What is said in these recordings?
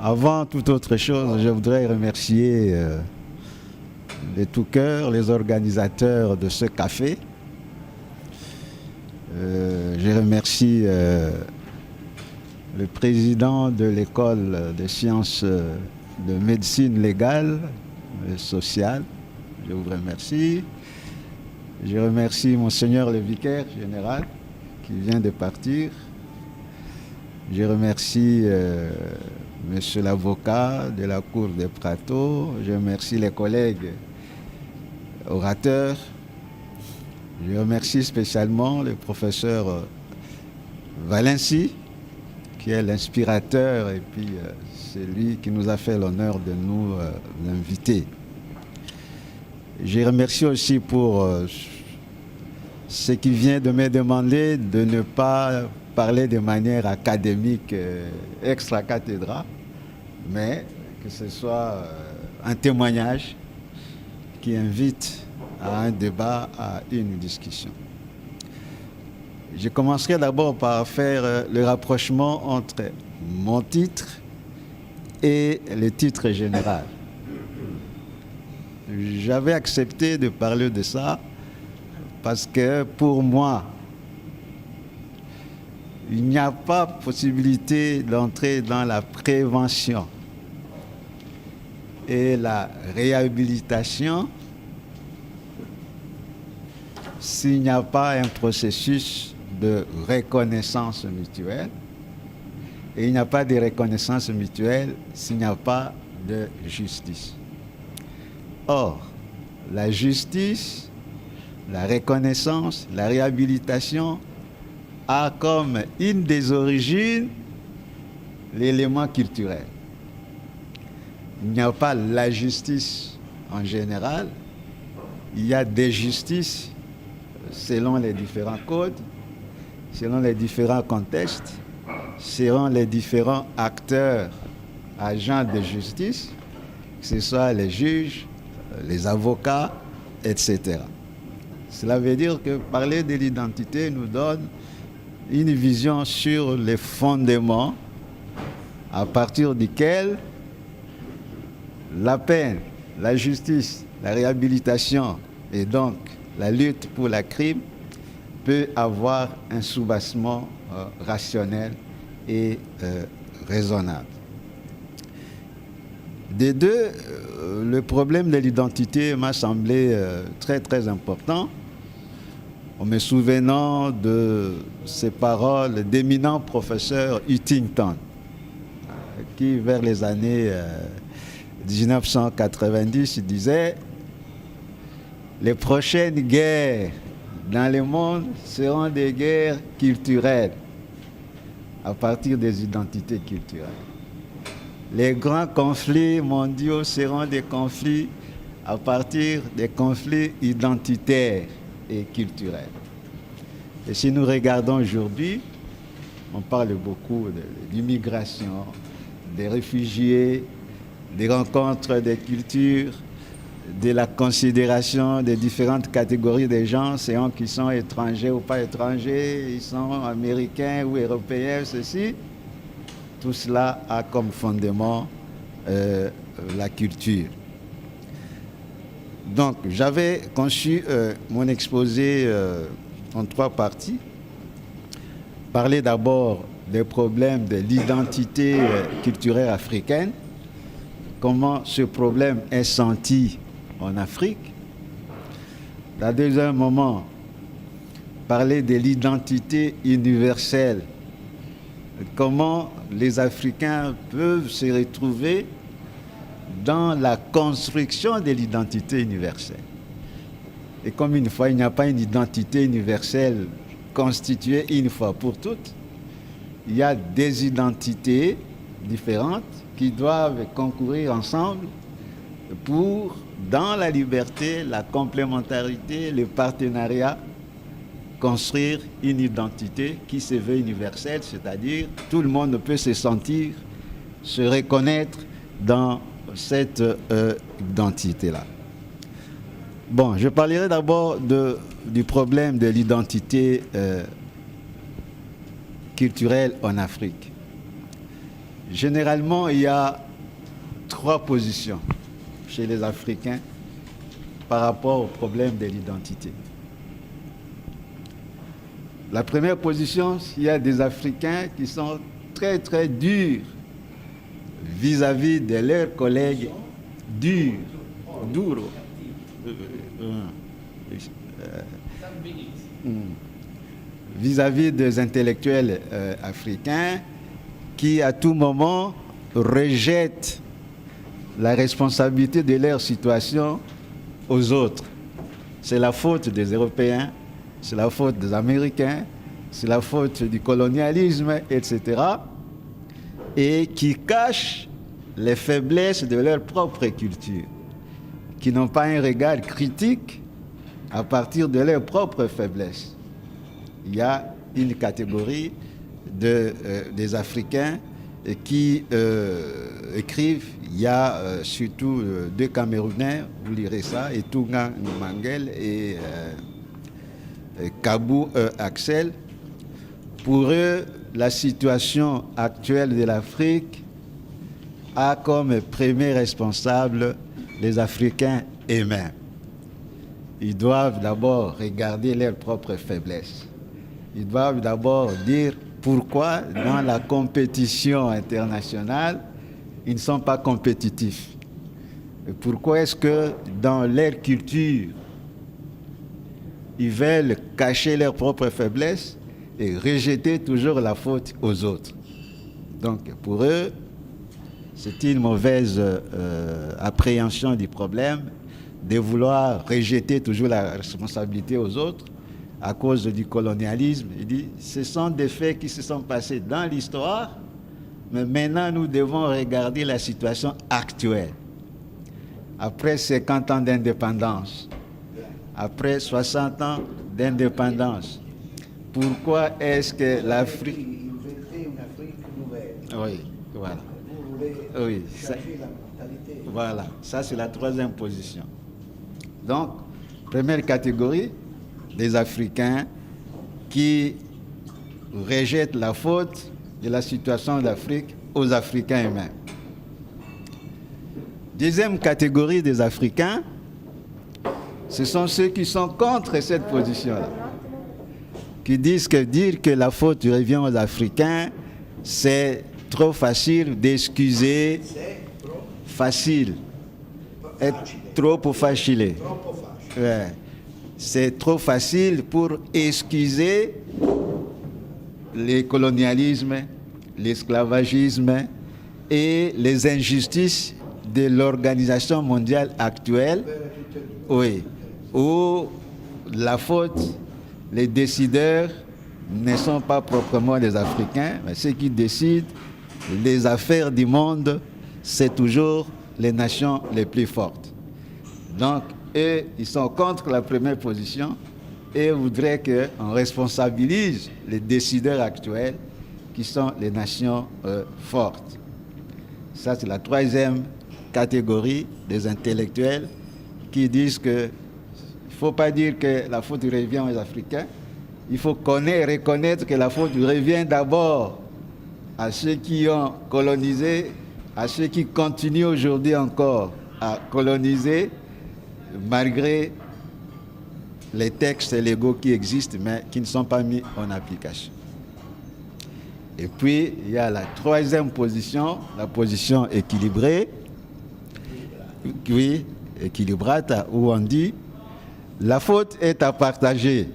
Avant toute autre chose, je voudrais remercier de tout cœur les organisateurs de ce café. Je remercie le président de l'école de sciences de médecine légale et sociale. Je vous remercie. Je remercie Monseigneur le vicaire général qui vient de partir. Je remercie Monsieur l'avocat de la Cour des Pratos. Je remercie les collègues orateurs. Je remercie spécialement le professeur Valency, qui est l'inspirateur et puis c'est lui qui nous a fait l'honneur de nous inviter. Je remercie aussi pour ce qui vient de me demander de ne pas parler de manière académique extra-cathédrale, mais que ce soit un témoignage qui invite à un débat, à une discussion. Je commencerai d'abord par faire le rapprochement entre mon titre et le titre général. J'avais accepté de parler de ça parce que pour moi, il n'y a pas possibilité d'entrer dans la prévention et la réhabilitation s'il n'y a pas un processus de reconnaissance mutuelle. Et il n'y a pas de reconnaissance mutuelle s'il n'y a pas de justice. Or, la justice, la reconnaissance, la réhabilitation a comme une des origines l'élément culturel. Il n'y a pas la justice en général, il y a des justices selon les différents codes, selon les différents contextes, selon les différents acteurs, agents de justice, que ce soit les juges, les avocats, etc. Cela veut dire que parler de l'identité nous donne une vision sur les fondements à partir desquels la peine, la justice, la réhabilitation et donc la lutte pour la crime peut avoir un soubassement rationnel et raisonnable. Des deux, le problème de l'identité m'a semblé très très important, en me souvenant de ces paroles d'éminents professeurs Huntington, qui vers les années 1990 disait « Les prochaines guerres dans le monde seront des guerres culturelles à partir des identités culturelles. Les grands conflits mondiaux seront des conflits à partir des conflits identitaires et culturels. » Et si nous regardons aujourd'hui, on parle beaucoup de l'immigration, des réfugiés, des rencontres des cultures, de la considération des différentes catégories de gens, ceux qui sont étrangers ou pas étrangers, ils sont américains ou européens, ceci, tout cela a comme fondement la culture. Donc, j'avais conçu mon exposé en trois parties. Parler d'abord des problèmes de l'identité culturelle africaine, comment ce problème est senti en Afrique. Dans deuxième moment, parler de l'identité universelle, comment les Africains peuvent se retrouver dans la construction de l'identité universelle. Et comme une fois, il n'y a pas une identité universelle constituée une fois pour toutes, il y a des identités différentes qui doivent concourir ensemble pour, dans la liberté, la complémentarité, le partenariat, construire une identité qui se veut universelle, c'est-à-dire tout le monde peut se sentir, se reconnaître dans cette identité-là. Bon, je parlerai d'abord du problème de l'identité culturelle en Afrique. Généralement, il y a 3 positions chez les Africains par rapport au problème de l'identité. La première position, il y a des Africains qui sont très très durs vis-à-vis de leurs collègues durs, vis-à-vis des intellectuels africains qui à tout moment rejettent la responsabilité de leur situation aux autres. C'est la faute des Européens, c'est la faute des Américains, c'est la faute du colonialisme, etc. Et qui cachent les faiblesses de leur propre culture, qui n'ont pas un regard critique à partir de leurs propres faiblesses. Il y a une catégorie des Africains qui écrivent. Il y a surtout 2 Camerounais, vous lirez ça, et Touga Mangel et Kabou Axel. Pour eux, la situation actuelle de l'Afrique a comme premier responsable les Africains eux-mêmes. Ils doivent d'abord regarder leurs propres faiblesses. Ils doivent d'abord dire pourquoi dans la compétition internationale, ils ne sont pas compétitifs. Et pourquoi est-ce que dans leur culture, ils veulent cacher leurs propres faiblesses et rejeter toujours la faute aux autres. Donc pour eux, c'est une mauvaise appréhension du problème de vouloir rejeter toujours la responsabilité aux autres à cause du colonialisme. Il dit, ce sont des faits qui se sont passés dans l'histoire, mais maintenant nous devons regarder la situation actuelle. Après 50 ans d'indépendance, après 60 ans d'indépendance, pourquoi est-ce que l'Afrique... Il veut créer une Afrique nouvelle. Oui, voilà. Vous voulez Oui, changer la mentalité. Voilà, ça c'est la 3e position. Donc, première catégorie, des Africains qui rejettent la faute de la situation d'Afrique aux Africains eux-mêmes. Deuxième catégorie des Africains, ce sont ceux qui sont contre cette position-là, qui disent que dire que la faute revient aux Africains, c'est trop facile d'excuser, facile, être trop facile. Ouais. C'est trop facile pour excuser le colonialisme, l'esclavagisme et les injustices de l'organisation mondiale actuelle, oui, où la faute, les décideurs ne sont pas proprement les Africains, mais ceux qui décident les affaires du monde, c'est toujours les nations les plus fortes. Donc, eux, ils sont contre la première position et voudraient qu'on responsabilise les décideurs actuels qui sont les nations fortes. Ça, c'est la 3e catégorie des intellectuels qui disent qu'il ne faut pas dire que la faute revient aux Africains, il faut reconnaître que la faute revient d'abord à ceux qui ont colonisé, à ceux qui continuent aujourd'hui encore à coloniser, malgré les textes légaux qui existent, mais qui ne sont pas mis en application. Et puis, il y a la 3e position, la position équilibrée, oui, équilibrata, où on dit la faute est à partager.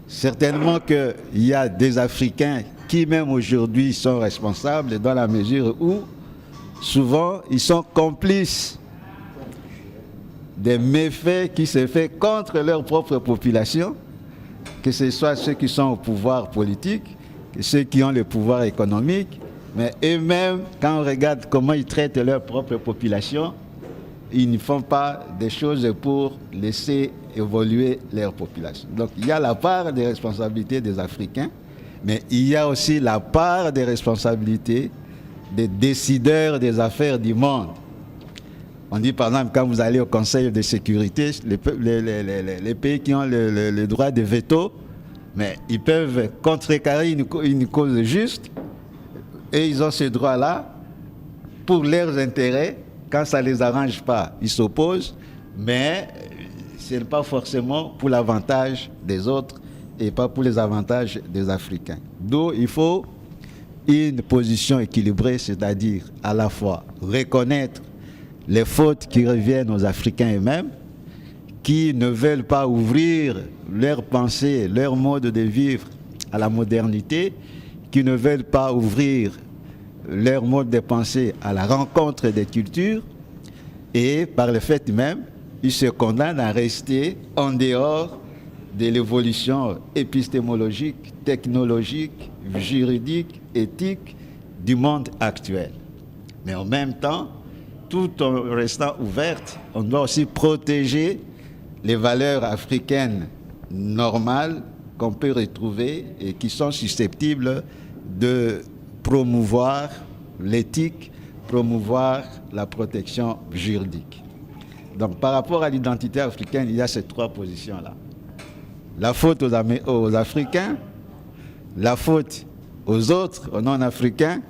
Certainement qu'il y a des Africains qui, même aujourd'hui, sont responsables dans la mesure où, souvent, ils sont complices des méfaits qui se font contre leur propre population, que ce soit ceux qui sont au pouvoir politique, que ceux qui ont le pouvoir économique, mais eux-mêmes, quand on regarde comment ils traitent leur propre population, ils ne font pas des choses pour laisser évoluer leur population. Donc il y a la part des responsabilités des Africains, mais il y a aussi la part des responsabilités des décideurs des affaires du monde. On dit par exemple, quand vous allez au Conseil de sécurité, les pays qui ont le droit de veto, mais ils peuvent contrecarrer une cause juste Et ils ont ce droit-là pour leurs intérêts. Quand ça ne les arrange pas, ils s'opposent, mais ce n'est pas forcément pour l'avantage des autres et pas pour les avantages des Africains. D'où il faut une position équilibrée, c'est-à-dire à la fois reconnaître les fautes qui reviennent aux Africains eux-mêmes, qui ne veulent pas ouvrir leur pensée, leur mode de vivre à la modernité, qui ne veulent pas ouvrir leur mode de pensée à la rencontre des cultures, et par le fait même, ils se condamnent à rester en dehors de l'évolution épistémologique, technologique, juridique, éthique du monde actuel. Mais en même temps, tout en restant ouverte, on doit aussi protéger les valeurs africaines normales qu'on peut retrouver et qui sont susceptibles de promouvoir l'éthique, promouvoir la protection juridique. Donc par rapport à l'identité africaine, il y a ces trois positions-là. La faute aux Africains, la faute aux autres, aux non-africains,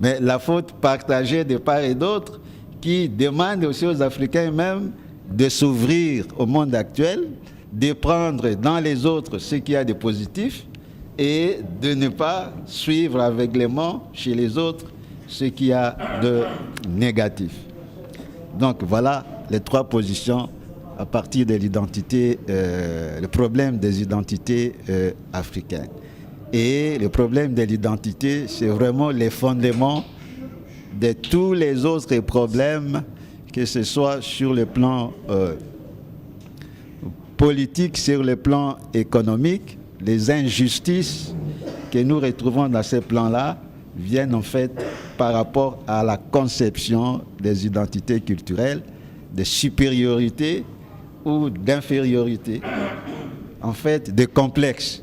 mais la faute partagée de part et d'autre qui demande aussi aux Africains eux-mêmes de s'ouvrir au monde actuel, de prendre dans les autres ce qu'il y a de positif et de ne pas suivre aveuglément chez les autres ce qu'il y a de négatif. Donc voilà les trois positions à partir de l'identité, le problème des identités africaines. Et le problème de l'identité, c'est vraiment les fondements de tous les autres problèmes, que ce soit sur le plan politique, sur le plan économique. Les injustices que nous retrouvons dans ces plans-là viennent en fait par rapport à la conception des identités culturelles, de supériorité ou d'infériorité, en fait de complexe.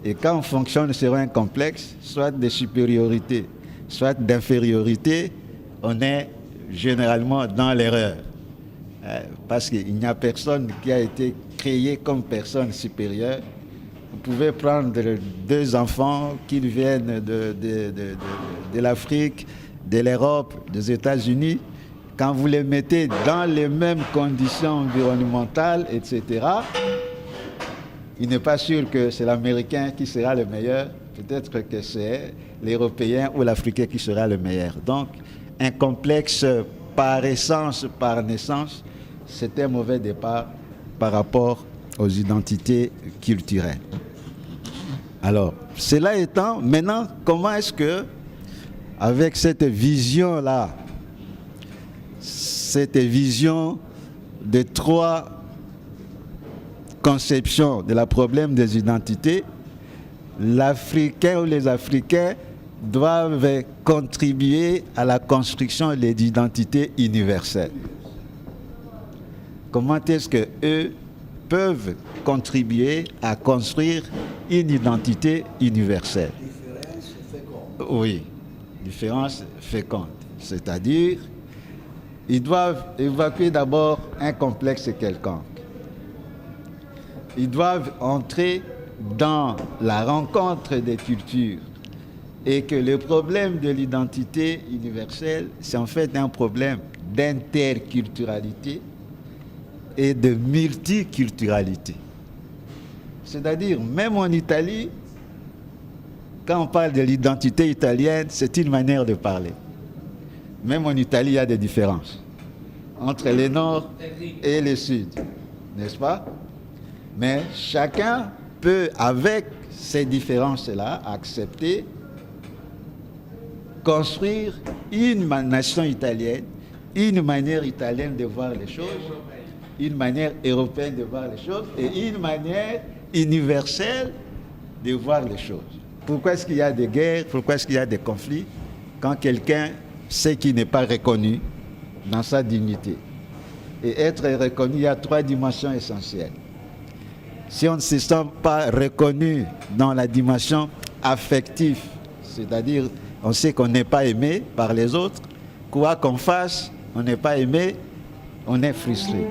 Et quand on fonctionne sur un complexe, soit de supériorité, soit d'infériorité, on est généralement dans l'erreur. Parce qu'il n'y a personne qui a été créé comme personne supérieure. Vous pouvez prendre deux enfants qui viennent de l'Afrique, de l'Europe, des États-Unis. Quand vous les mettez dans les mêmes conditions environnementales, etc., il n'est pas sûr que c'est l'Américain qui sera le meilleur. Peut-être que c'est l'Européen ou l'Africain qui sera le meilleur. Donc, un complexe par essence, par naissance, c'est un mauvais départ par rapport aux identités culturelles. Alors, cela étant, maintenant, comment est-ce que, avec cette vision-là, cette vision de trois conceptions de la problème des identités, l'Africain ou les Africains doivent contribuer à la construction de l'identité universelle. Comment est-ce qu'eux peuvent contribuer à construire une identité universelle? Différence féconde. Oui, différence féconde. C'est-à-dire, ils doivent évacuer d'abord un complexe quelconque. Ils doivent entrer dans la rencontre des cultures et que le problème de l'identité universelle, c'est en fait un problème d'interculturalité et de multiculturalité. C'est-à-dire, même en Italie, quand on parle de l'identité italienne, c'est une manière de parler. Même en Italie, il y a des différences entre le nord et le sud, n'est-ce pas? Mais chacun peut, avec ces différences-là, accepter, construire une nation italienne, une manière italienne de voir les choses, une manière européenne de voir les choses et une manière universelle de voir les choses. Pourquoi est-ce qu'il y a des guerres? Pourquoi est-ce qu'il y a des conflits? Quand quelqu'un sait qu'il n'est pas reconnu dans sa dignité. Et être reconnu, il y a trois dimensions essentielles. Si on ne se sent pas reconnu dans la dimension affective, c'est-à-dire on sait qu'on n'est pas aimé par les autres, quoi qu'on fasse, on n'est pas aimé, on est frustré.